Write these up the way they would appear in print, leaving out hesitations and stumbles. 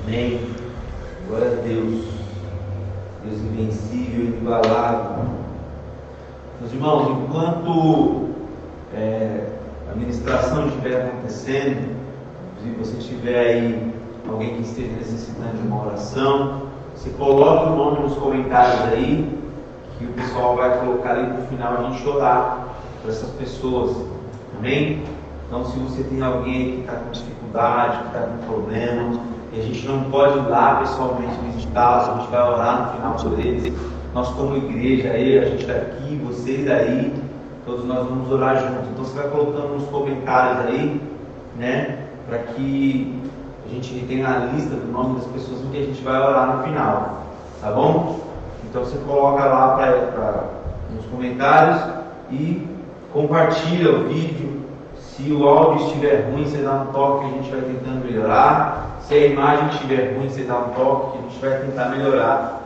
Amém. Glória a Deus. Deus invencível, inigualável. Meus irmãos, enquanto a ministração estiver acontecendo, se você tiver aí alguém que esteja necessitando de uma oração, você coloque o nome nos comentários aí, que o pessoal vai colocar ali no final a gente orar para essas pessoas. Amém? Então, se você tem alguém que está com dificuldade, que está com problema, e a gente não pode ir lá pessoalmente visitá-los, a gente vai orar no final por eles. Nós, como igreja, aí, a gente está aqui, vocês aí, todos nós vamos orar juntos. Então, você vai colocando nos comentários aí, né, para que a gente tenha a lista do nome das pessoas que a gente vai orar no final, tá bom? Então, você coloca lá nos comentários e compartilha o vídeo. Se o áudio estiver ruim, você dá um toque que a gente vai tentando melhorar. Se a imagem estiver ruim, você dá um toque que a gente vai tentar melhorar.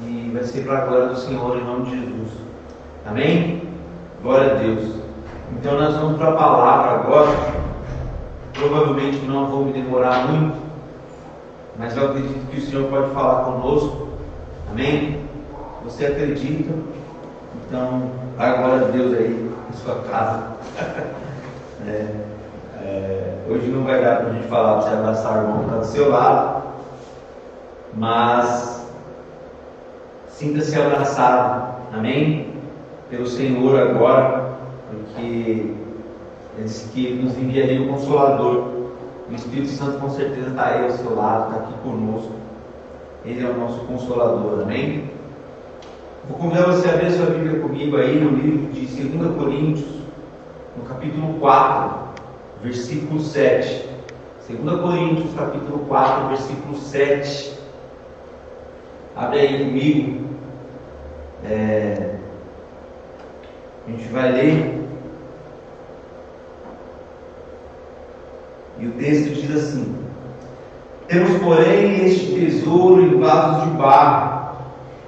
E vai ser para a glória do Senhor, em nome de Jesus. Amém? Glória a Deus. Então nós vamos para a palavra agora. Provavelmente não vou me demorar muito, mas eu acredito que o Senhor pode falar conosco. Amém? Você acredita? Então, dá glória a Deus aí em sua casa. Hoje não vai dar para a gente falar para você abraçar o irmão que está do seu lado, mas sinta-se abraçado, amém? Pelo Senhor agora, porque Ele disse que Ele nos enviaria o Consolador. O Espírito Santo com certeza está aí ao seu lado, está aqui conosco. Ele é o nosso Consolador, amém? Vou convidar você a abrir sua Bíblia comigo aí no livro de 2 Coríntios, no capítulo 4, versículo 7. 2 Coríntios, capítulo 4, versículo 7. Abre aí comigo. A gente vai ler. E o texto diz assim: temos, porém, este tesouro em vasos de barro,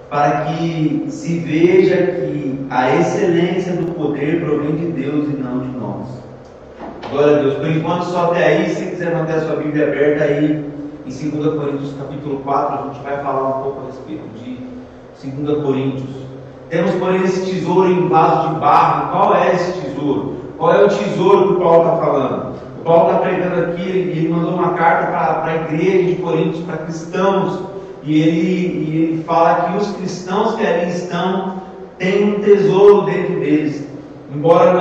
para que se veja que a excelência do poder provém de Deus e não de nós. Glória a Deus. Por enquanto, só até aí. Se quiser manter a sua Bíblia aberta aí em 2 Coríntios capítulo 4, a gente vai falar um pouco a respeito de 2 Coríntios. Temos, porém, esse tesouro em vaso de barro. Qual é esse tesouro? Qual é o tesouro que o Paulo está falando? O Paulo está pregando aqui, ele mandou uma carta para a igreja de Coríntios, para cristãos, e ele fala que os cristãos que ali estão têm um tesouro dentro deles, embora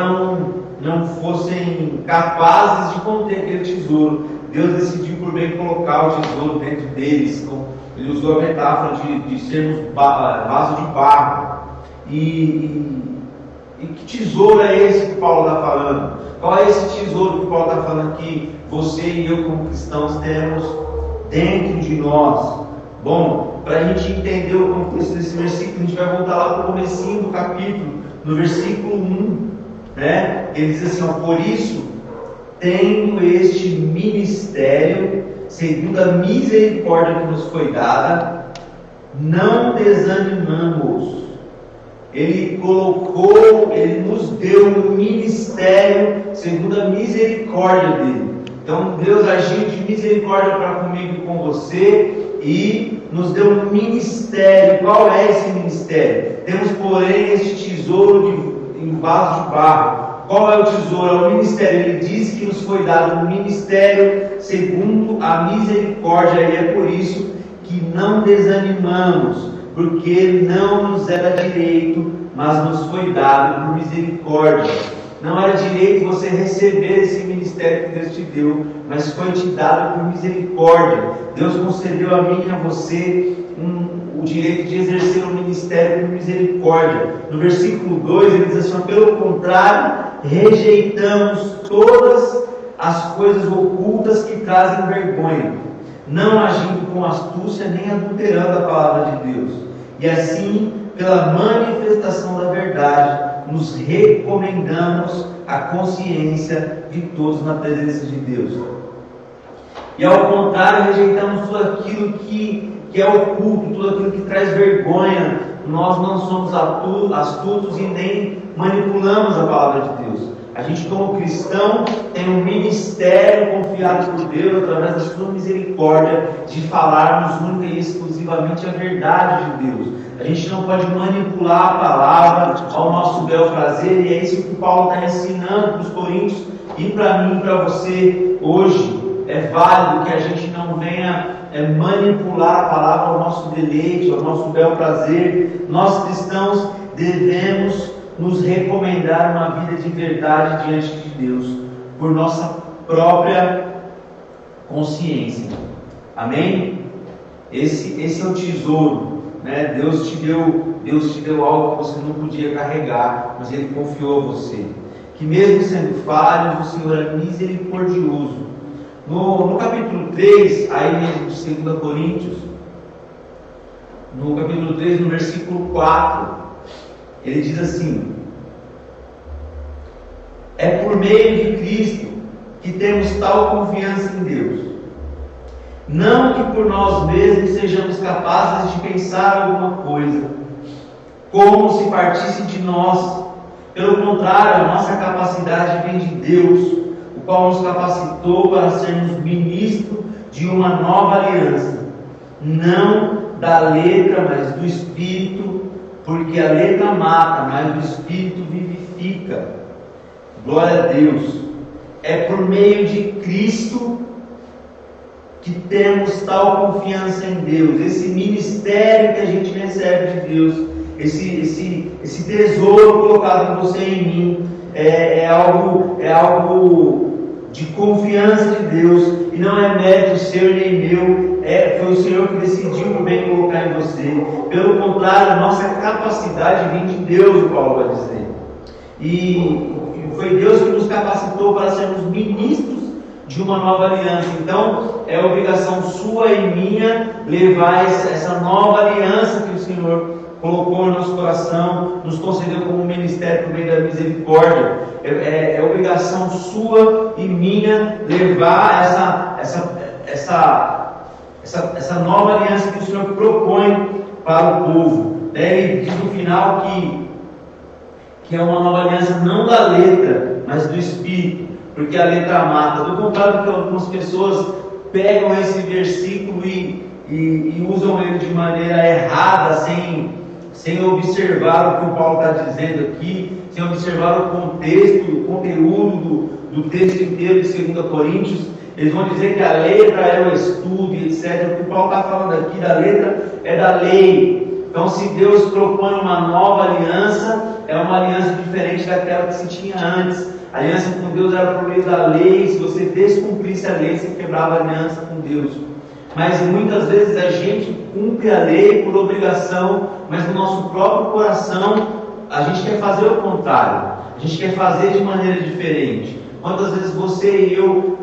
não fossem capazes de conter aquele tesouro. Deus decidiu por bem colocar o tesouro dentro deles. Ele usou a metáfora de sermos vaso de barro. E que tesouro é esse que Paulo está falando? Qual é esse tesouro que Paulo está falando que você e eu como cristãos temos dentro de nós? Bom, para a gente entender o contexto desse versículo, a gente vai voltar lá para o comecinho do capítulo, no versículo 1, né? Ele diz assim, por isso, tendo este ministério, segundo a misericórdia que nos foi dada, não desanimamos. Ele nos deu um ministério segundo a misericórdia dele. Então Deus agiu de misericórdia para comigo e com você e nos deu um ministério. Qual é esse ministério? Temos, porém, este tesouro em vaso de barro. Qual é o tesouro? É o ministério. Ele diz que nos foi dado um ministério segundo a misericórdia, e é por isso que não desanimamos, porque não nos era direito, mas nos foi dado por misericórdia. Não era direito você receber esse ministério que Deus te deu, mas foi te dado por misericórdia. Deus concedeu a mim e a você o direito de exercer o ministério por misericórdia. No versículo 2 ele diz assim: pelo contrário, rejeitamos todas as coisas ocultas que trazem vergonha, não agindo com astúcia nem adulterando a palavra de Deus. E assim, pela manifestação da verdade, nos recomendamos a consciência de todos na presença de Deus. E ao contrário, rejeitamos tudo aquilo que é oculto, tudo aquilo que traz vergonha. Nós não somos astutos e nem manipulamos a palavra de Deus. A gente, como cristão, tem um ministério confiado por Deus, através da sua misericórdia, de falarmos única e exclusivamente a verdade de Deus. A gente não pode manipular a palavra ao nosso bel prazer, e é isso que Paulo está ensinando para os coríntios, e para mim e para você hoje. É válido que a gente não venha manipular a palavra ao nosso deleite, ao nosso bel prazer. Nós cristãos devemos nos recomendar uma vida de verdade diante de Deus, por nossa própria consciência. Amém? Esse é o tesouro, né? Deus te deu algo que você não podia carregar, mas Ele confiou a você. Que mesmo sendo falhos, o Senhor é misericordioso. No capítulo 3, aí mesmo de 2 Coríntios, no capítulo 3, no versículo 4, ele diz assim: é por meio de Cristo que temos tal confiança em Deus. Não que por nós mesmos sejamos capazes de pensar alguma coisa, como se partisse de nós. Pelo contrário, a nossa capacidade vem de Deus, o qual nos capacitou para sermos ministros de uma nova aliança, não da letra, mas do Espírito, porque a letra mata, mas o Espírito vivifica. Glória a Deus. É por meio de Cristo que temos tal confiança em Deus, esse ministério que a gente recebe de Deus, esse tesouro colocado em você e em mim, é algo de confiança de Deus, e não é mérito seu nem meu, foi o Senhor que decidiu bem colocar em você. Pelo contrário, a nossa capacidade vem de Deus, o Paulo vai dizer, e foi Deus que nos capacitou para sermos ministros de uma nova aliança. Então é obrigação sua e minha levar essa nova aliança que o Senhor colocou no nosso coração, nos concedeu como ministério por meio da misericórdia. É obrigação sua e minha levar essa nova aliança que o Senhor propõe para o povo. Ele diz no final que é uma nova aliança não da letra, mas do Espírito, porque a letra mata. Do contrário, que algumas pessoas pegam esse versículo e usam ele de maneira errada, sem observar o que o Paulo está dizendo aqui, sem observar o contexto, o conteúdo do texto inteiro de 2 Coríntios. Eles vão dizer que a letra é o estudo, etc. O que o Paulo está falando aqui da letra é da lei. Então, se Deus propõe uma nova aliança, é uma aliança diferente daquela que se tinha antes. A aliança com Deus era por meio da lei. Se você descumprisse a lei, você quebrava a aliança com Deus. Mas muitas vezes a gente cumpre a lei por obrigação, mas no nosso próprio coração a gente quer fazer o contrário. A gente quer fazer de maneira diferente. Quantas vezes você e eu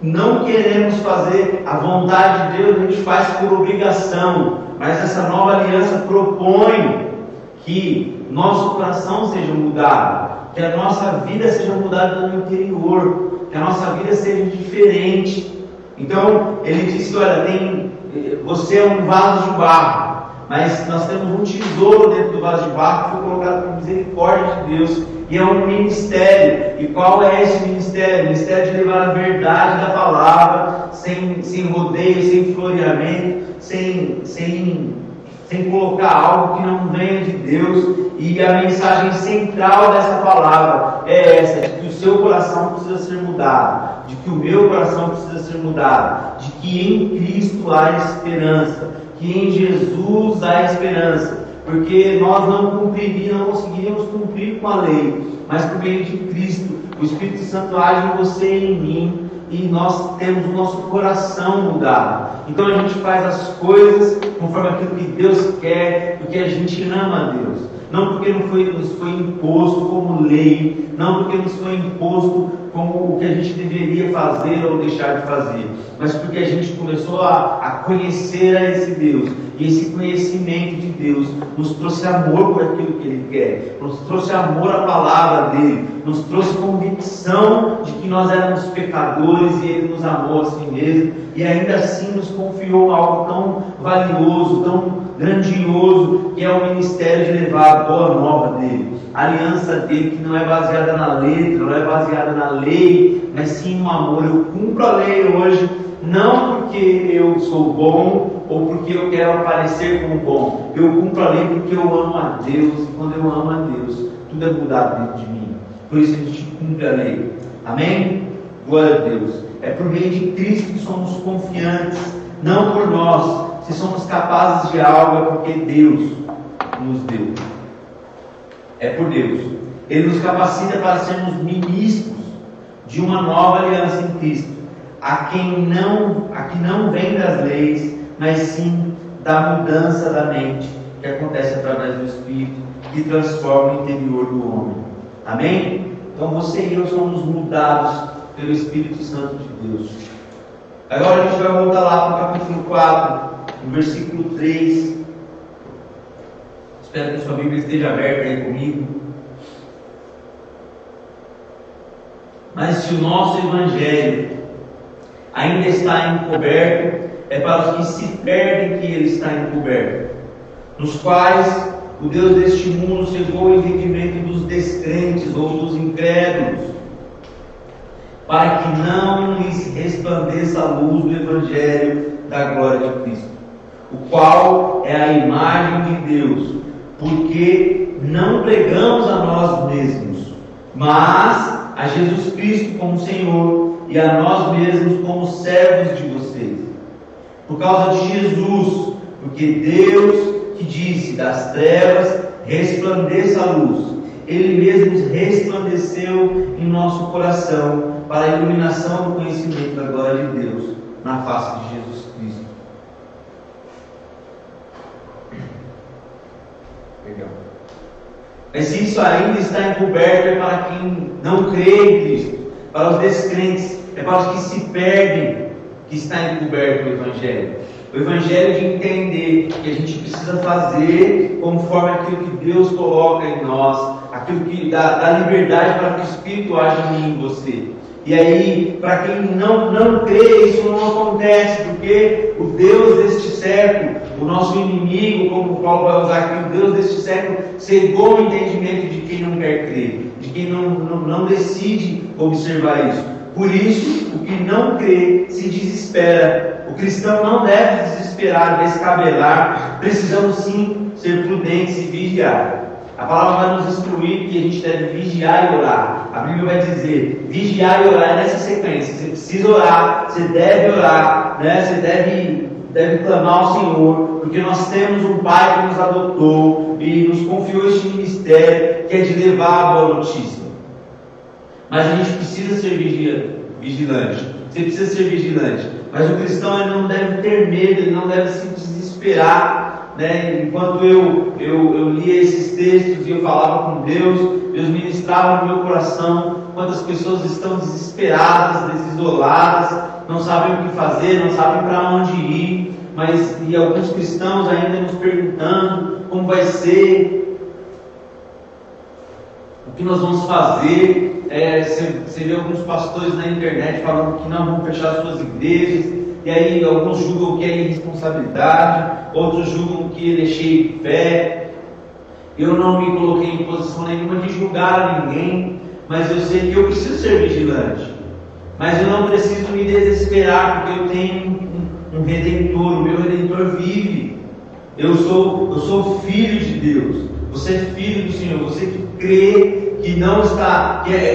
não queremos fazer a vontade de Deus, a gente faz por obrigação. Mas essa nova aliança propõe que nosso coração seja mudado, que a nossa vida seja mudada no interior, que a nossa vida seja diferente. Então, ele disse: olha, você é um vaso de barro, mas nós temos um tesouro dentro do vaso de barro que foi colocado por misericórdia de Deus, e é um ministério. E qual é esse ministério? O ministério de levar a verdade da palavra, sem rodeio, sem floreamento, sem colocar algo que não venha de Deus. E a mensagem central dessa palavra é essa: de que o seu coração precisa ser mudado, de que o meu coração precisa ser mudado, de que em Cristo há esperança, que em Jesus há esperança, porque nós não conseguiríamos cumprir com a lei, mas por meio de Cristo, o Espírito Santo age em você e em mim, e nós temos o nosso coração mudado. Então a gente faz as coisas conforme aquilo que Deus quer, porque a gente ama a Deus. Não porque nos foi imposto como lei, não porque nos foi imposto como o que a gente deveria fazer ou deixar de fazer, mas porque a gente começou a conhecer a esse Deus. E esse conhecimento de Deus nos trouxe amor por aquilo que Ele quer, nos trouxe amor à palavra dEle, nos trouxe convicção de que nós éramos pecadores e Ele nos amou a si mesmo, e ainda assim nos confiou algo tão valioso, tão grandioso, que é o ministério de levar a boa nova dEle, a aliança dEle, que não é baseada na letra, não é baseada na lei, mas sim no amor. Eu cumpro a lei hoje, não porque eu sou bom ou porque eu quero aparecer como bom. Eu cumpro a lei porque eu amo a Deus, e quando eu amo a Deus, tudo é mudado dentro de mim. Por isso a gente cumpre a lei. Amém? Glória a Deus. É por meio de Cristo que somos confiantes, não por nós. Se somos capazes de algo, é porque Deus nos deu. É por Deus. Ele nos capacita para sermos ministros de uma nova aliança em Cristo, a que não vem das leis, mas sim da mudança da mente, que acontece através do Espírito, que transforma o interior do homem. Amém? Então você e eu somos mudados pelo Espírito Santo de Deus. Agora a gente vai voltar lá para o capítulo 4, no versículo 3. Espero que a sua Bíblia esteja aberta aí comigo. Mas se o nosso Evangelho ainda está encoberto, é para os que se perdem que ele está encoberto, nos quais o Deus deste mundo cegou o entendimento dos descrentes ou dos incrédulos, para que não lhes resplandeça a luz do Evangelho da glória de Cristo, o qual é a imagem de Deus, porque não pregamos a nós mesmos, mas a Jesus Cristo como Senhor, e a nós mesmos como servos de vocês. Por causa de Jesus, porque Deus que disse das trevas resplandeça a luz, Ele mesmo resplandeceu em nosso coração para a iluminação do conhecimento da glória de Deus na face de Jesus Cristo. Legal. Mas se isso ainda está encoberto, é para quem não crê em Cristo, para os descrentes, é para os que se perdem, que está encoberto o Evangelho. O Evangelho de entender que a gente precisa fazer conforme aquilo que Deus coloca em nós, aquilo que dá liberdade para que o Espírito age em mim e em você. E aí, para quem não crê, isso não acontece, porque o Deus deste século, o nosso inimigo, como Paulo vai usar aqui, o Deus deste século cegou o entendimento de quem não quer crer, de quem não decide observar isso. Por isso, o que não crê se desespera. O cristão não deve desesperar, descabelar. Precisamos sim ser prudentes e vigiar. A palavra vai nos instruir que a gente deve vigiar e orar. A Bíblia vai dizer, vigiar e orar é nessa sequência. Você precisa orar, você deve orar, né? Você deve clamar ao Senhor, porque nós temos um Pai que nos adotou e nos confiou este ministério, que é de levar a boa notícia. Mas a gente precisa ser vigilante. Você precisa ser vigilante. Mas o cristão ele não deve ter medo, ele não deve se desesperar, né? Enquanto eu lia esses textos e eu falava com Deus ministrava no meu coração quantas pessoas estão desesperadas, desoladas, não sabem o que fazer, não sabem para onde ir, e alguns cristãos ainda nos perguntando como vai ser, o que nós vamos fazer. Você vê alguns pastores na internet falando que não vão fechar suas igrejas, e aí alguns julgam que é irresponsabilidade, outros julgam que ele é cheio de fé. Eu não me coloquei em posição nenhuma de julgar ninguém, mas eu sei que eu preciso ser vigilante. Mas eu não preciso me desesperar, porque eu tenho um Redentor, o meu Redentor vive. Eu sou filho de Deus. Você é filho do Senhor. Você que crê que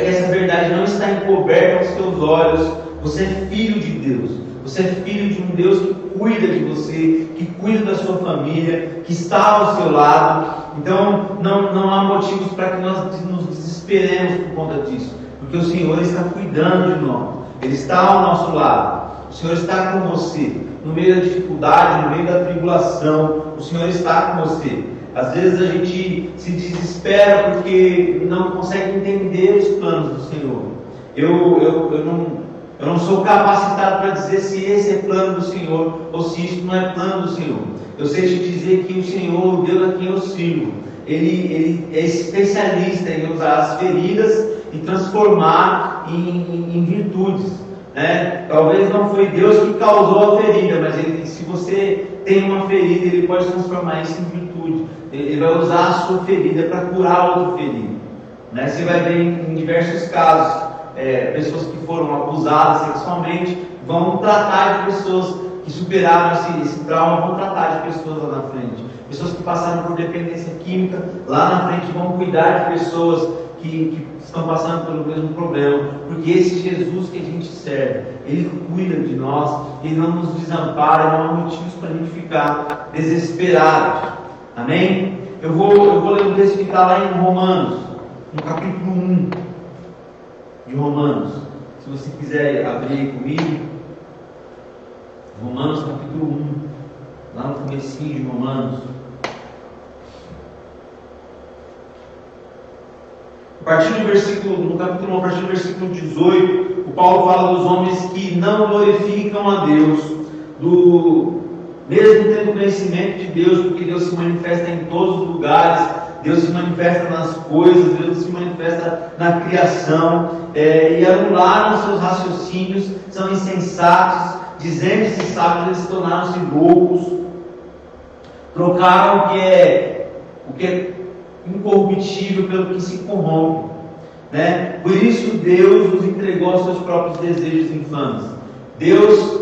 essa verdade não está encoberta aos seus olhos. Você é filho de Deus. Você é filho de um Deus que cuida de você, que cuida da sua família, que está ao seu lado. Então não há motivos para que nós nos desesperemos por conta disso, porque o Senhor está cuidando de nós. Ele está ao nosso lado. O Senhor está com você no meio da dificuldade, no meio da tribulação. O Senhor está com você. Às vezes a gente se desespera porque não consegue entender os planos do Senhor. Eu não sou capacitado para dizer se esse é plano do Senhor ou se isso não é plano do Senhor. Eu sei te dizer que o Senhor, o Deus a quem eu sirvo, Ele é especialista em usar as feridas e transformar em virtudes. Né? Talvez não foi Deus que causou a ferida, mas se você tem uma ferida, Ele pode transformar isso em virtude. Ele vai usar a sua ferida para curar outra ferida. Né? Você vai ver em diversos casos, pessoas que foram abusadas sexualmente vão tratar de pessoas que superaram esse trauma, vão tratar de pessoas lá na frente. Pessoas que passaram por dependência química, lá na frente vão cuidar de pessoas que estão passando pelo mesmo problema, porque esse Jesus que a gente serve, Ele cuida de nós, Ele não nos desampara, não há motivos para a gente ficar desesperado. Amém? Eu vou ler um texto que está lá em Romanos, no capítulo 1 de Romanos. Se você quiser abrir comigo, Romanos capítulo 1, lá no comecinho de Romanos. No capítulo 1, a partir do versículo 18, o Paulo fala dos homens que não glorificam a Deus, mesmo tendo conhecimento de Deus, porque Deus se manifesta em todos os lugares, Deus se manifesta nas coisas, Deus se manifesta na criação, e anularam seus raciocínios, são insensatos, dizendo-se sábios, eles tornaram-se loucos, trocaram o que é incorruptível pelo que se corrompe, né? Por isso Deus os entregou aos seus próprios desejos infames. Deus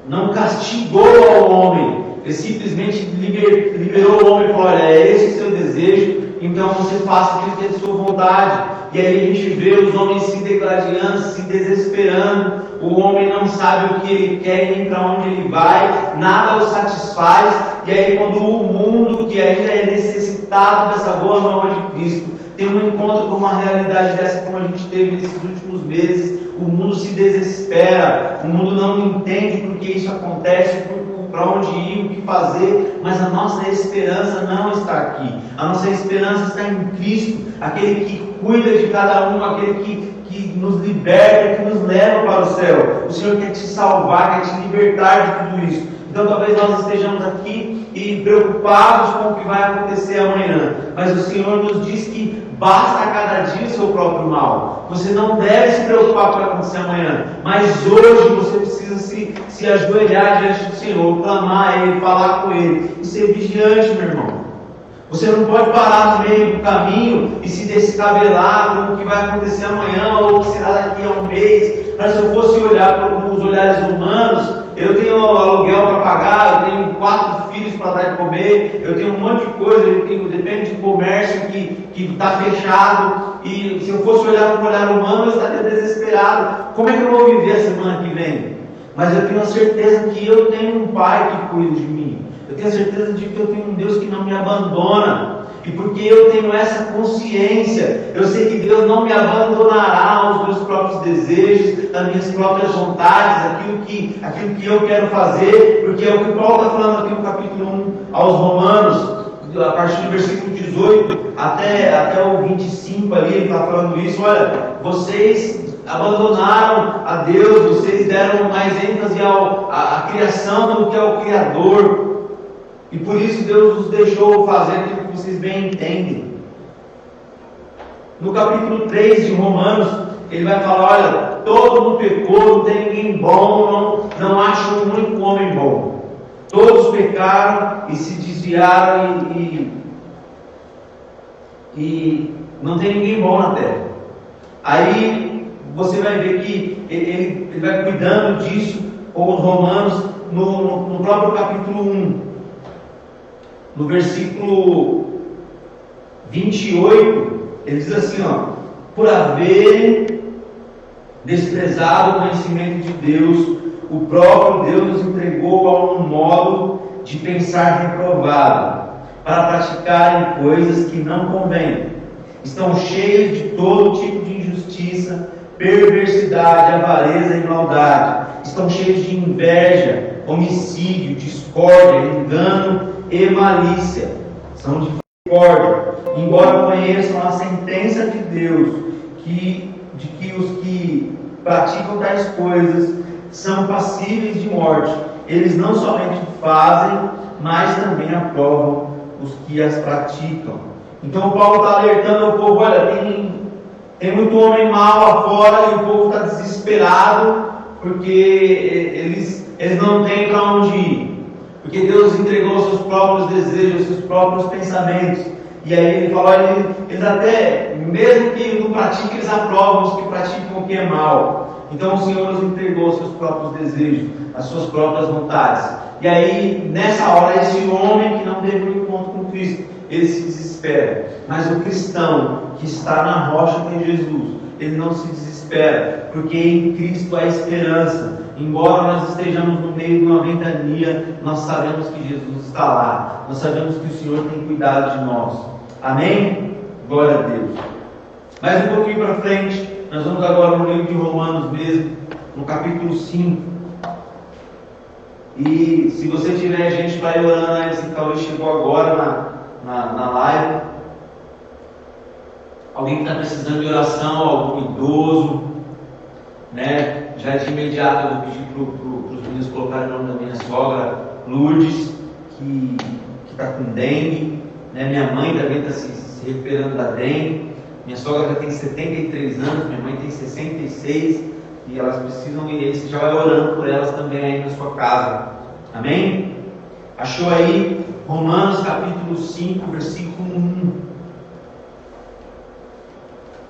não castigou ao homem, Ele simplesmente liberou o homem e falou: olha, é esse o seu desejo, então você faça aquilo que é de sua vontade. E aí a gente vê os homens se degladiando, se desesperando, o homem não sabe o que ele quer e nem para onde ele vai, nada o satisfaz. E aí quando o mundo, que ainda é necessitado dessa boa nova de Cristo, tem um encontro com uma realidade dessa como a gente teve nesses últimos meses, o mundo se desespera, o mundo não entende por que isso acontece, para onde ir, o que fazer, mas a nossa esperança não está aqui. A nossa esperança está em Cristo, aquele que cuida de cada um, aquele que nos liberta, que nos leva para o céu. O Senhor quer te salvar, quer te libertar de tudo isso. Então talvez nós estejamos aqui e preocupados com o que vai acontecer amanhã, mas o Senhor nos diz que basta a cada dia o seu próprio mal. Você não deve se preocupar com o que vai acontecer amanhã, mas hoje você precisa se ajoelhar diante do Senhor, clamar a Ele, falar com Ele e ser vigiante, meu irmão. Você não pode parar no meio do caminho e se descabelar com o que vai acontecer amanhã ou o que será daqui a um mês. Mas se eu fosse olhar com os olhares humanos, eu tenho aluguel para pagar, eu tenho 4 filhos para dar de comer, eu tenho um monte de coisa, depende de comércio que está fechado, e se eu fosse olhar com o olhar humano, eu estaria desesperado. Como é que eu vou viver a semana que vem? Mas eu tenho a certeza que eu tenho um Pai que cuida de mim. Eu tenho a certeza de que eu tenho um Deus que não me abandona. E porque eu tenho essa consciência, eu sei que Deus não me abandonará aos meus próprios desejos, às minhas próprias vontades, aquilo que eu quero fazer, porque é o que Paulo está falando aqui no capítulo 1 aos Romanos, a partir do versículo 18 até o 25 ali, ele está falando isso. Olha, vocês abandonaram a Deus, vocês deram mais ênfase à criação do que ao Criador. E por isso Deus os deixou fazer aquilo que vocês bem entendem. No capítulo 3 de Romanos, ele vai falar: olha, todo mundo pecou, não tem ninguém bom, não acho um único homem bom. Todos pecaram e se desviaram e não tem ninguém bom na terra. Aí você vai ver que ele vai cuidando disso com os romanos no próprio capítulo 1. No versículo 28, ele diz assim, por haverem desprezado o conhecimento de Deus, o próprio Deus nos entregou a um modo de pensar reprovado, para praticarem coisas que não convêm. Estão cheios de todo tipo de injustiça, perversidade, avareza e maldade. Estão cheios de inveja, homicídio, discórdia, engano e malícia. São de discórdia, embora conheçam a sentença de Deus, de que os que praticam tais coisas são passíveis de morte. Eles não somente fazem, mas também aprovam os que as praticam. Então Paulo está alertando o povo: olha, tem muito homem mau lá fora e o povo está desesperado porque eles não têm para onde ir. Porque Deus entregou seus próprios desejos, seus próprios pensamentos. E aí ele fala: olha, eles até, mesmo que não pratiquem, eles aprovam os que praticam o que é mal. Então o Senhor nos entregou os seus próprios desejos, as suas próprias vontades. E aí, nessa hora, esse homem que não teve um encontro com Cristo, ele se desespera. Mas o cristão que está na rocha que é Jesus, ele não se desespera, porque em Cristo há esperança. Embora nós estejamos no meio de uma ventania, nós sabemos que Jesus está lá. Nós sabemos que o Senhor tem cuidado de nós. Amém? Glória a Deus. Mais um pouquinho para frente, nós vamos agora no livro de Romanos mesmo, no capítulo 5. E se você tiver gente para ir orando aí, você talvez chegou agora na live, alguém que está precisando de oração, algum idoso, né? Já de imediato eu vou pedir para os meninos colocarem o nome da minha sogra, Lourdes, que está com dengue, né? Minha mãe também está se recuperando da dengue. Minha sogra já tem 73 anos, minha mãe tem 66, e elas precisam, e aí você já vai orando por elas também aí na sua casa. Amém? Achou aí? Romanos capítulo 5, versículo 1.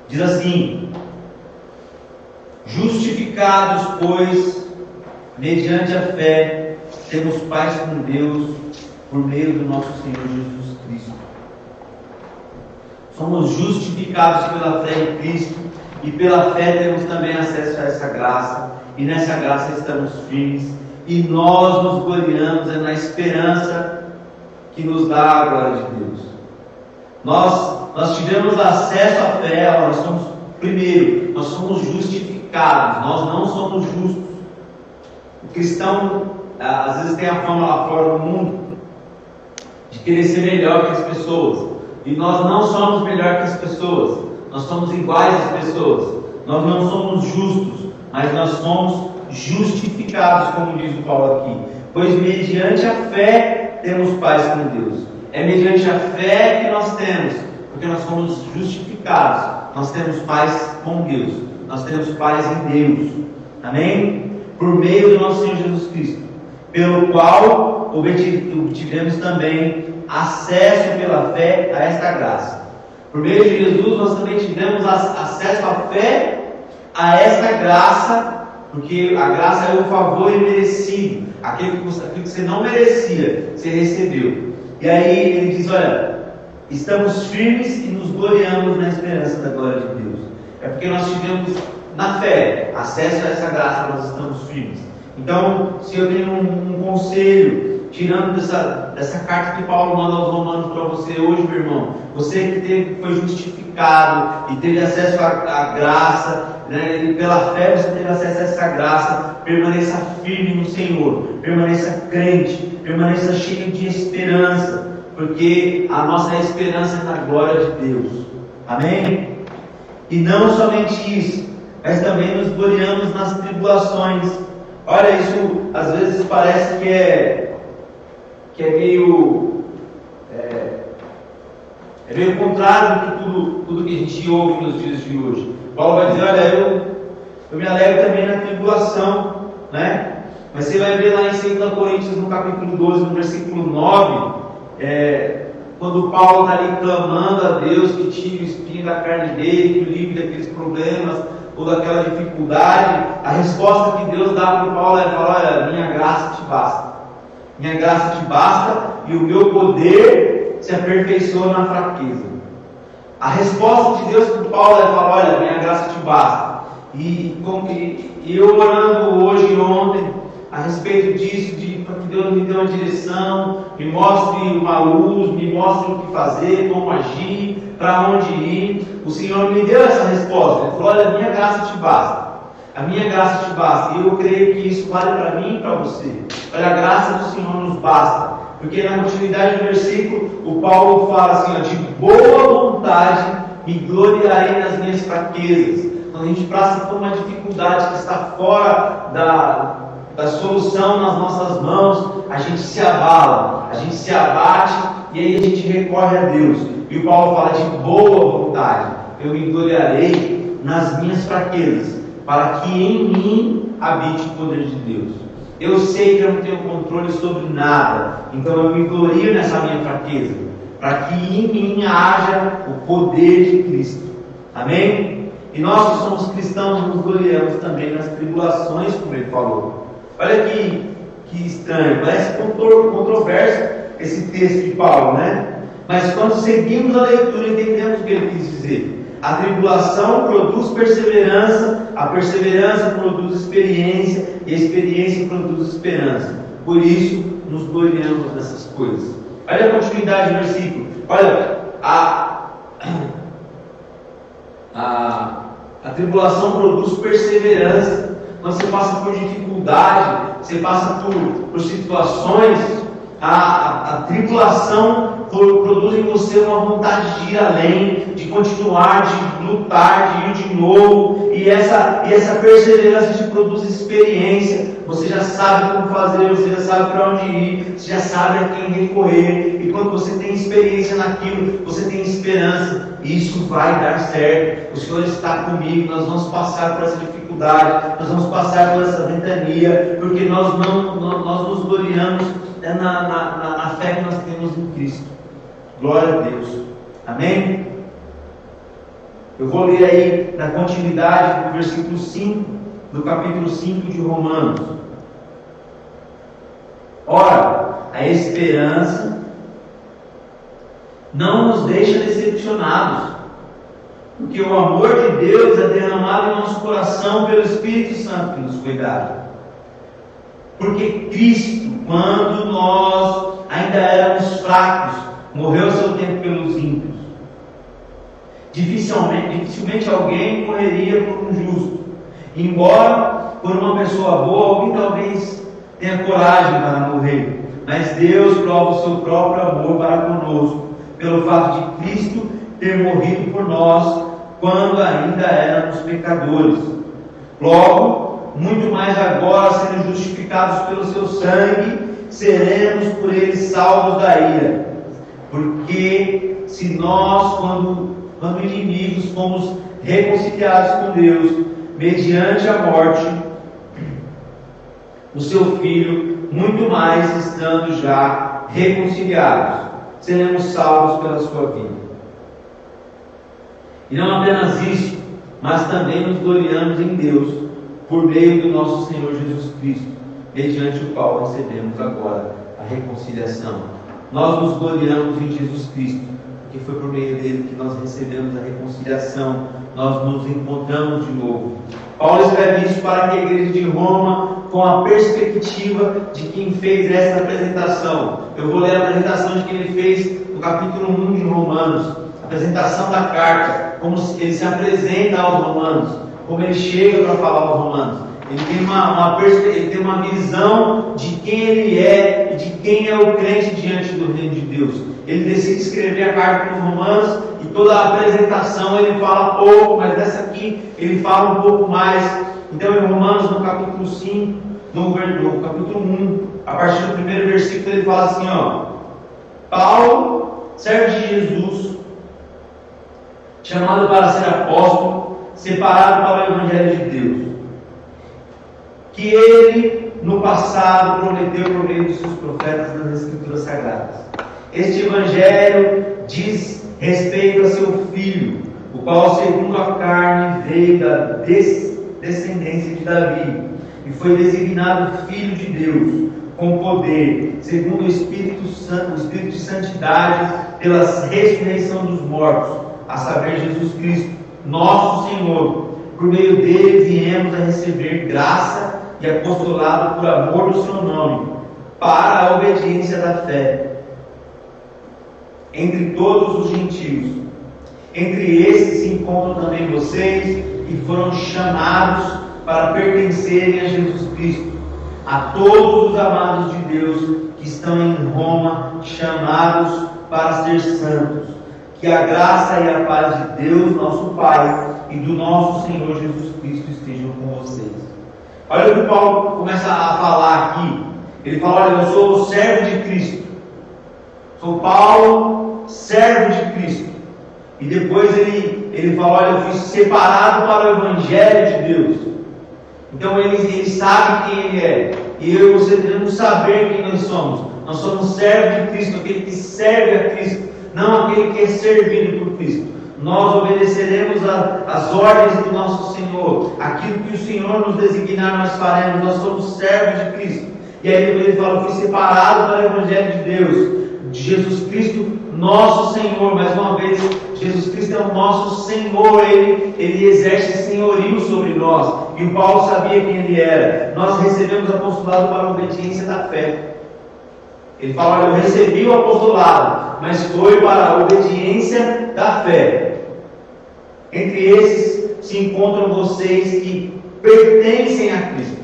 Diz assim: justificados, pois, mediante a fé, temos paz com Deus, por meio do nosso Senhor Jesus Cristo. Somos justificados pela fé em Cristo, e pela fé temos também acesso a essa graça, e nessa graça estamos firmes, e nós nos gloriamos na esperança que nos dá a glória de Deus. Nós tivemos acesso à fé, nós somos justificados, nós não somos justos. O cristão, às vezes, tem a fama lá fora no mundo de querer ser melhor que as pessoas, e nós não somos melhor que as pessoas, nós somos iguais às pessoas. Nós não somos justos, mas nós somos justificados, como diz o Paulo aqui. Pois mediante a fé temos paz com Deus. É mediante a fé que nós temos, porque nós somos justificados. Nós temos paz com Deus. Nós temos paz em Deus. Amém? Por meio do nosso Senhor Jesus Cristo, pelo qual obtivemos também acesso pela fé a esta graça. Por meio de Jesus, nós também tivemos acesso à fé a esta graça, porque a graça é o favor imerecido, aquilo que você não merecia, você recebeu. E aí ele diz: olha, estamos firmes e nos gloriamos na esperança da glória de Deus. É porque nós tivemos na fé acesso a essa graça, nós estamos firmes. Então, se eu tenho um conselho, tirando dessa carta que Paulo manda aos Romanos para você hoje, meu irmão, você que foi justificado e teve acesso à graça, né, e pela fé você teve acesso a essa graça, permaneça firme no Senhor, permaneça crente, permaneça cheio de esperança, porque a nossa esperança é na glória de Deus. Amém? E não somente isso, mas também nos gloriamos nas tribulações. Olha, isso às vezes parece que é meio contrário de tudo que a gente ouve nos dias de hoje. Paulo vai dizer: olha, eu me alegro também na tribulação, né? Mas você vai ver lá em 2 Coríntios, no capítulo 12, no versículo 9, quando Paulo está ali clamando a Deus que tire o espinho da carne dele, que o livre daqueles problemas ou daquela dificuldade, a resposta que Deus dá para o Paulo é falar: olha, minha graça te basta. Minha graça te basta e o meu poder se aperfeiçoa na fraqueza. A resposta de Deus para o Paulo é falar: olha, minha graça te basta. E eu orando hoje e ontem a respeito disso, para que Deus me dê uma direção, me mostre uma luz, me mostre o que fazer, como agir, para onde ir. O Senhor me deu essa resposta. Ele falou: olha, minha graça te basta. A minha graça te basta. E eu creio que isso vale para mim e para você. Olha, a graça do Senhor nos basta. Porque na continuidade do versículo, o Paulo fala assim: ó, de boa vontade me gloriarei nas minhas fraquezas. Quando a gente passa por uma dificuldade que está fora da solução nas nossas mãos, a gente se abala, a gente se abate e aí a gente recorre a Deus. E o Paulo fala de boa vontade: eu me gloriarei nas minhas fraquezas, para que em mim habite o poder de Deus. Eu sei que eu não tenho controle sobre nada, então eu me glorio nessa minha fraqueza, para que em mim haja o poder de Cristo. Amém? E nós que somos cristãos nos gloriamos também nas tribulações, como ele falou. Olha que estranho, parece controverso esse texto de Paulo, né? Mas quando seguimos a leitura, entendemos o que ele quis dizer. A tribulação produz perseverança, a perseverança produz experiência, e a experiência produz esperança. Por isso, nos gloriamos nessas coisas. Olha a continuidade do versículo. Olha, a tribulação produz perseverança. Quando você passa por dificuldade, você passa por situações, a tribulação produz em você uma vontade de ir além, de continuar, de lutar, de ir de novo, e essa perseverança te produz experiência. Você já sabe como fazer, você já sabe para onde ir, você já sabe a quem recorrer, e quando você tem experiência naquilo, você tem esperança, e isso vai dar certo. O Senhor está comigo, nós vamos passar por essa dificuldade, nós vamos passar por essa ventania, porque nós nos gloriamos na fé que nós temos em Cristo. Glória a Deus. Amém? Eu vou ler aí na continuidade do versículo 5, do capítulo 5 de Romanos. Ora, a esperança não nos deixa decepcionados, porque o amor de Deus é derramado em nosso coração pelo Espírito Santo que nos foi dado. Porque Cristo, quando nós ainda éramos fracos, morreu seu tempo pelos ímpios. Dificilmente alguém morreria por um justo. Embora por uma pessoa boa, alguém talvez tenha coragem para morrer. Mas Deus prova o seu próprio amor para conosco, pelo fato de Cristo ter morrido por nós, quando ainda éramos pecadores. Logo, muito mais agora, sendo justificados pelo seu sangue, seremos por ele salvos da ira. Porque se nós, quando inimigos, fomos reconciliados com Deus, mediante a morte, o seu Filho, muito mais estando já reconciliados, seremos salvos pela sua vida. E não apenas isso, mas também nos gloriamos em Deus, por meio do nosso Senhor Jesus Cristo, mediante o qual recebemos agora a reconciliação. Nós nos gloriamos em Jesus Cristo, porque foi por meio dele que nós recebemos a reconciliação, nós nos encontramos de novo. Paulo escreve isso para que a igreja de Roma, com a perspectiva de quem fez essa apresentação. Eu vou ler a apresentação de quem ele fez no capítulo 1 de Romanos, a apresentação da carta, como ele se apresenta aos romanos, como ele chega para falar aos romanos. Ele tem uma visão de quem ele é e de quem é o crente diante do reino de Deus. Ele decide escrever a carta para os romanos e toda a apresentação ele fala pouco, mas dessa aqui ele fala um pouco mais. Então em Romanos, no capítulo 5, no capítulo 1, a partir do primeiro versículo, ele fala assim, Paulo, servo de Jesus, chamado para ser apóstolo, separado para o Evangelho de Deus, que ele no passado prometeu por meio dos seus profetas nas Escrituras Sagradas. Este Evangelho diz respeito a seu Filho, o qual segundo a carne veio da descendência de Davi, e foi designado Filho de Deus, com poder, segundo o Espírito Santo, o Espírito de santidade, pela ressurreição dos mortos, a saber, Jesus Cristo, nosso Senhor. Por meio dele viemos a receber graça e apostolado por amor do seu nome, para a obediência da fé entre todos os gentios. Entre esses se encontram também vocês, que foram chamados para pertencerem a Jesus Cristo. A todos os amados de Deus que estão em Roma, chamados para ser santos, Que a graça e a paz de Deus, nosso Pai, e do nosso Senhor Jesus Cristo estejam com vocês. Olha o que Paulo começa a falar aqui. Ele fala: olha, eu sou servo de Cristo. Sou Paulo, servo de Cristo. E depois ele fala: olha, eu fui separado para o Evangelho de Deus. Então ele sabe quem ele é. E eu e você devemos saber quem nós somos. Nós somos servos de Cristo, aquele que serve a Cristo, não aquele que é servido por Cristo. Nós obedeceremos às ordens do nosso Senhor. Aquilo que o Senhor nos designar, nós faremos. Nós somos servos de Cristo. E aí depois ele fala: fui separado para o Evangelho de Deus, de Jesus Cristo, nosso Senhor. Mais uma vez, Jesus Cristo é o nosso Senhor. Ele exerce senhorio sobre nós. E o Paulo sabia quem ele era. Nós recebemos apostolado para a obediência da fé. Ele fala: olha, eu recebi o apostolado, mas foi para a obediência da fé. Entre esses se encontram vocês que pertencem a Cristo.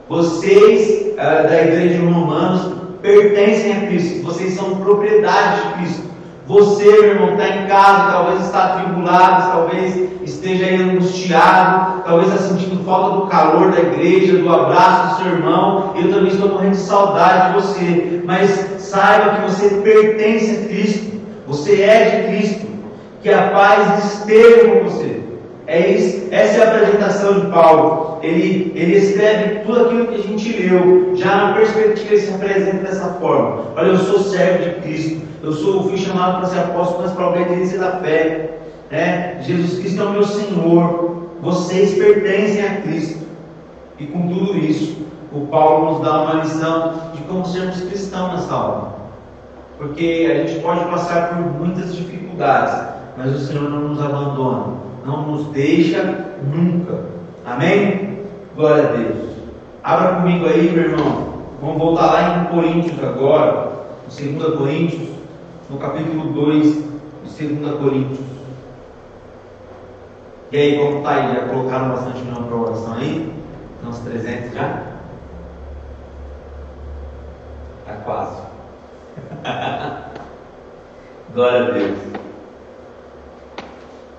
Vocês da igreja de Romanos pertencem a Cristo. Vocês são propriedade de Cristo. Você, meu irmão, está em casa, talvez está atribulado, talvez esteja aí angustiado, talvez está sentindo falta do calor da igreja, do abraço do seu irmão. Eu também estou morrendo de saudade de você. Mas saiba que você pertence a Cristo. Você é de Cristo. Que a paz esteja com você. Essa é a apresentação de Paulo. Ele escreve tudo aquilo que a gente leu. Já na perspectiva, ele se apresenta dessa forma: olha, eu sou servo de Cristo. Eu fui chamado para ser apóstolo, mas para a obediência da fé. Jesus Cristo é o meu Senhor. Vocês pertencem a Cristo. E com tudo isso, o Paulo nos dá uma lição de como sermos cristãos nessa hora. Porque a gente pode passar por muitas dificuldades, mas o Senhor não nos abandona, não nos deixa nunca. Amém? Glória a Deus. Abra comigo aí, meu irmão. Vamos voltar lá em Coríntios agora, no 2 Coríntios, no capítulo 2 de 2 Coríntios. E aí, como está aí? Já colocaram bastante nome para oração aí? Uns 300 já? Está quase. Glória a Deus.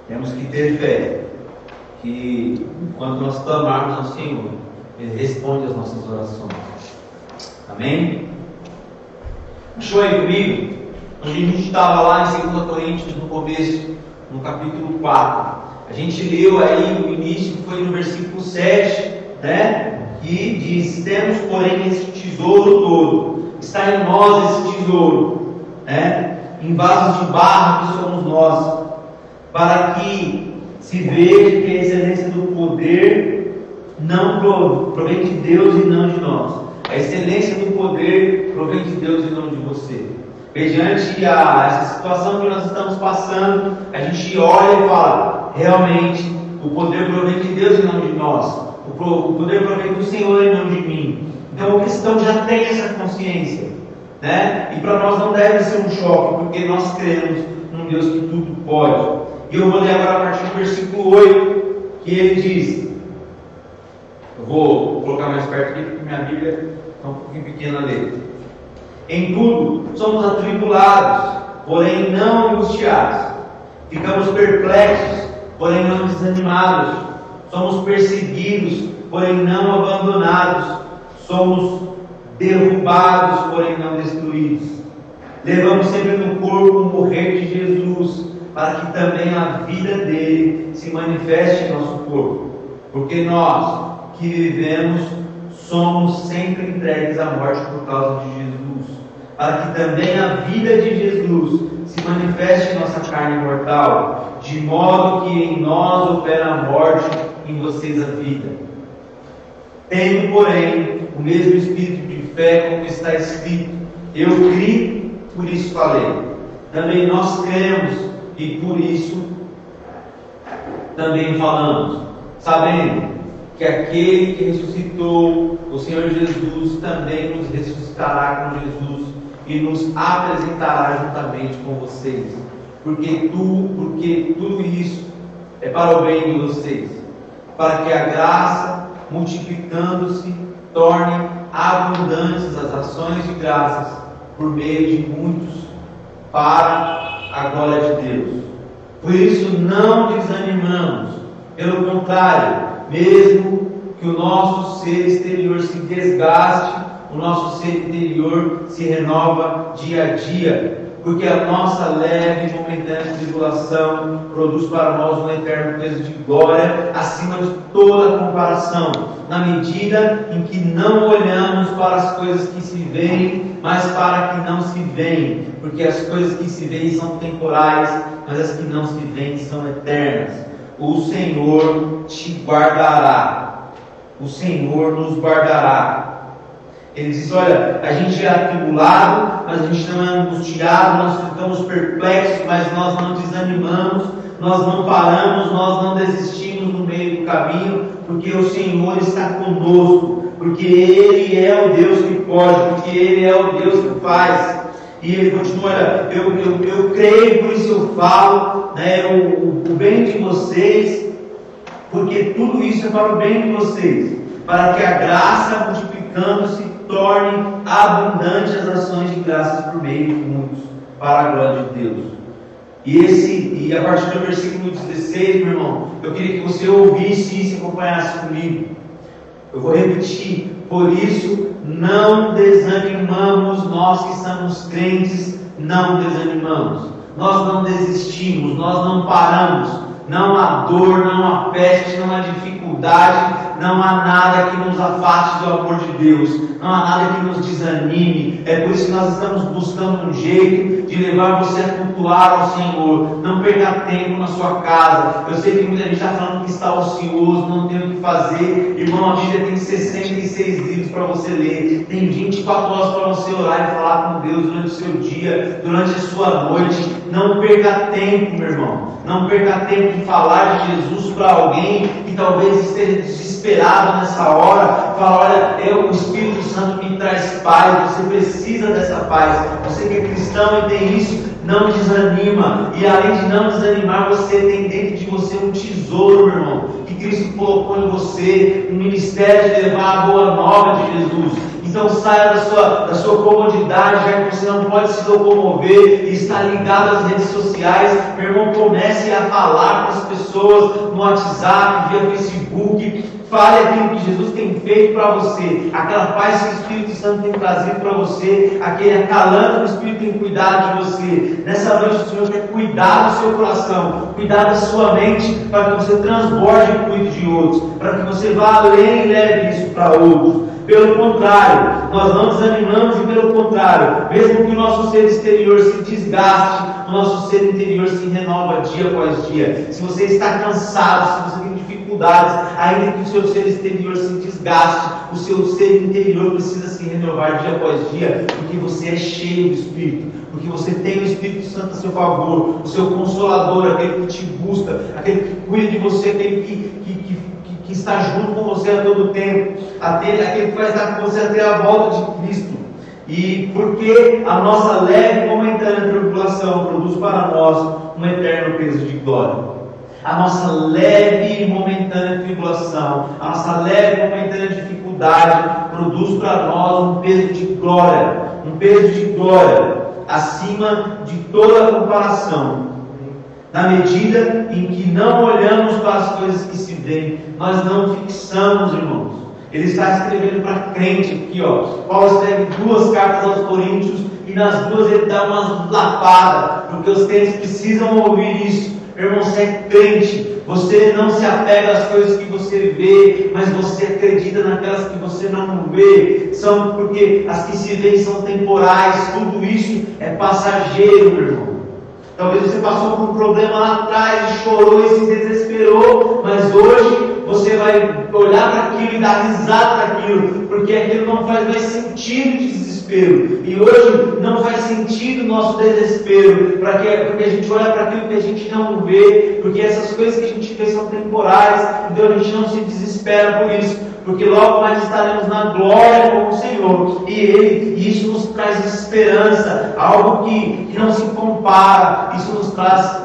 Temos que ter fé que quando nós clamarmos ao Senhor, Ele responde às nossas orações. Amém? Achou aí comigo? Onde a gente estava lá em 2 Coríntios, no começo, no capítulo 4. A gente leu aí o início, que foi no versículo 7, que diz: temos, porém, esse tesouro todo. Está em nós esse tesouro, em vasos de barro que somos nós, para que se veja que a excelência do poder não provém de Deus e não de nós. A excelência do poder provém de Deus e não de você. Mediante essa situação que nós estamos passando, a gente olha e fala: realmente o poder provém de Deus e não de nós. O poder provém do Senhor e não de mim. Então o cristão já tem essa consciência, E para nós não deve ser um choque, porque nós cremos num Deus que tudo pode. E eu vou ler agora a partir do versículo 8, que ele diz: eu vou colocar mais perto aqui, porque minha Bíblia está um pouquinho pequena a ler. Em tudo somos atribulados, porém não angustiados. Ficamos perplexos, porém não desanimados. Somos perseguidos, porém não abandonados. Somos derrubados, porém não destruídos. Levamos sempre no corpo o morrer de Jesus, para que também a vida dele se manifeste em nosso corpo. Porque nós que vivemos somos sempre entregues à morte por causa de Jesus, para que também a vida de Jesus se manifeste em nossa carne mortal, de modo que em nós opera a morte, em vocês a vida. Tendo, porém, o mesmo espírito de fé, como está escrito: eu criei, por isso falei. Também nós cremos e por isso também falamos, sabendo que aquele que ressuscitou o Senhor Jesus também nos ressuscitará com Jesus e nos apresentará juntamente com vocês, porque tudo isso é para o bem de vocês, para que a graça, multiplicando-se, torne abundantes as ações de graças por meio de muitos para a glória de Deus. Por isso não desanimamos. Pelo contrário, mesmo que o nosso ser exterior se desgaste, o nosso ser interior se renova dia a dia, porque a nossa leve e momentânea tribulação produz para nós um eterno peso de glória acima de toda comparação, na medida em que não olhamos para as coisas que se veem, mas para que não se veem, porque as coisas que se veem são temporais, mas as que não se veem são eternas. O Senhor te guardará, o Senhor nos guardará. Ele diz: olha, a gente é atribulado, mas a gente não é angustiado, nós ficamos perplexos, mas nós não desanimamos, nós não paramos, nós não desistimos no meio do caminho, porque o Senhor está conosco, porque Ele é o Deus que pode, porque Ele é o Deus que faz. E ele continua: eu creio, por isso eu falo, né, o bem de vocês, porque tudo isso é para o bem de vocês, para que a graça, multiplicando-se, torne abundante as ações de graças por meio de muitos, para a glória de Deus. E a partir do versículo 16, meu irmão, eu queria que você ouvisse isso e acompanhasse comigo. Eu vou repetir: por isso não desanimamos, nós que somos crentes, não desanimamos, nós não desistimos, nós não paramos. Não há dor, não há peste, não há dificuldade, não há nada que nos afaste do amor de Deus, não há nada que nos desanime. É por isso que nós estamos buscando um jeito de levar você a cultuar ao Senhor. Não perca tempo na sua casa. Eu sei que muita gente está falando que está ocioso, não tem o que fazer. Irmão, a Bíblia tem 66 livros para você ler, tem 24 horas para você orar e falar com Deus durante o seu dia, durante a sua noite. Não perca tempo, meu irmão. Não perca tempo de falar de Jesus para alguém que talvez esteja desesperado nessa hora. Fala: olha, o Espírito Santo me traz paz, você precisa dessa paz. Você que é cristão e tem isso, não desanima. E além de não desanimar, você tem dentro de você um tesouro, meu irmão, que Cristo colocou em você, um ministério de levar a boa nova de Jesus. Então saia da sua comodidade, já que você não pode se locomover e está ligado às redes sociais. Meu irmão, comece a falar com as pessoas no WhatsApp, via Facebook. Fale aquilo que Jesus tem feito para você, aquela paz que o Espírito Santo tem trazido para você, aquele acalanto que o Espírito tem cuidado de você. Nessa noite o Senhor quer cuidar do seu coração, cuidar da sua mente, para que você transborde e cuide de outros, para que você vá além e leve isso para outros. Pelo contrário, nós não desanimamos, e pelo contrário, mesmo que o nosso ser exterior se desgaste, o nosso ser interior se renova dia após dia. Se você está cansado, se você tem dificuldades, ainda que o seu ser exterior se desgaste, o seu ser interior precisa se renovar dia após dia, porque você é cheio do Espírito, porque você tem o Espírito Santo a seu favor, o seu Consolador, aquele que te busca, aquele que cuida de você, aquele que está junto com você a todo tempo, aquele que vai estar com você até a volta de Cristo. E porque a nossa leve e momentânea tribulação produz para nós um eterno peso de glória. A nossa leve e momentânea tribulação, a nossa leve e momentânea dificuldade produz para nós um peso de glória, acima de toda comparação. Na medida em que não olhamos para as coisas que se veem, nós não fixamos, irmãos. Ele está escrevendo para crente aqui, ó. Paulo escreve 2 cartas aos Coríntios e nas 2 ele dá uma lapada, porque os crentes precisam ouvir isso. Irmão, você é crente, você não se apega às coisas que você vê, mas você acredita naquelas que você não vê. São porque as que se veem são temporais, tudo isso é passageiro, meu irmão. Talvez você passou por um problema lá atrás e chorou e se desesperou, mas hoje você vai olhar para aquilo e dar risada daquilo, porque aquilo não faz mais sentido de desespero. E hoje não faz sentido o nosso desespero, porque a gente olha para aquilo que a gente não vê, porque essas coisas que a gente vê são temporais, então a gente não se desespera por isso, porque logo mais estaremos na glória com o Senhor, e isso nos traz esperança, algo que não se compara. Isso nos traz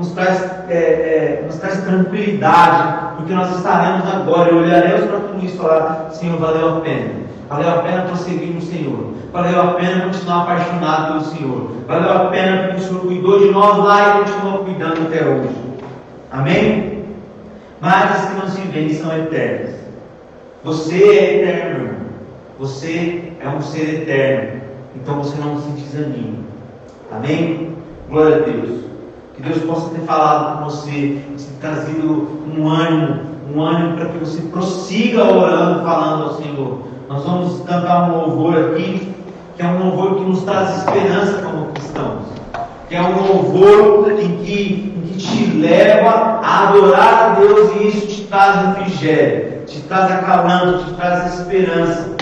nos traz tranquilidade, porque nós estaremos agora e olharemos para tudo isso e falar: Senhor, valeu a pena. Valeu a pena prosseguir no Senhor. Valeu a pena continuar apaixonado pelo Senhor. Valeu a pena porque o Senhor cuidou de nós lá e continua cuidando até hoje. Amém? Mas as que não se veem são eternas. Você é eterno, irmão. Você é um ser eterno. Então você não se desanime. Amém? Glória a Deus. Que Deus possa ter falado com você, te trazido um ânimo para que você prossiga orando, falando ao Senhor. Nós vamos cantar um louvor aqui, que é um louvor que nos traz esperança como cristãos. Que é um louvor em que te leva a adorar a Deus, e isso te traz refrigério, te traz acalanto, te traz esperança.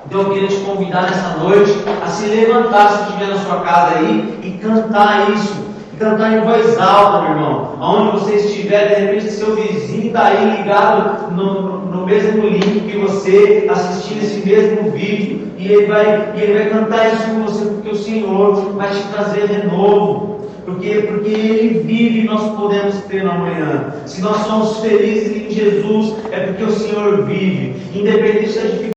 Então eu queria te convidar nessa noite a se levantar, se estiver na sua casa aí, e cantar isso. E cantar em voz alta, meu irmão. Aonde você estiver, de repente seu vizinho está aí ligado no mesmo link que você, assistindo esse mesmo vídeo. E ele vai cantar isso com você, porque o Senhor vai te trazer renovo. Porque Ele vive e nós podemos ter na manhã. Se nós somos felizes em Jesus, é porque o Senhor vive. Independente da dificuldade.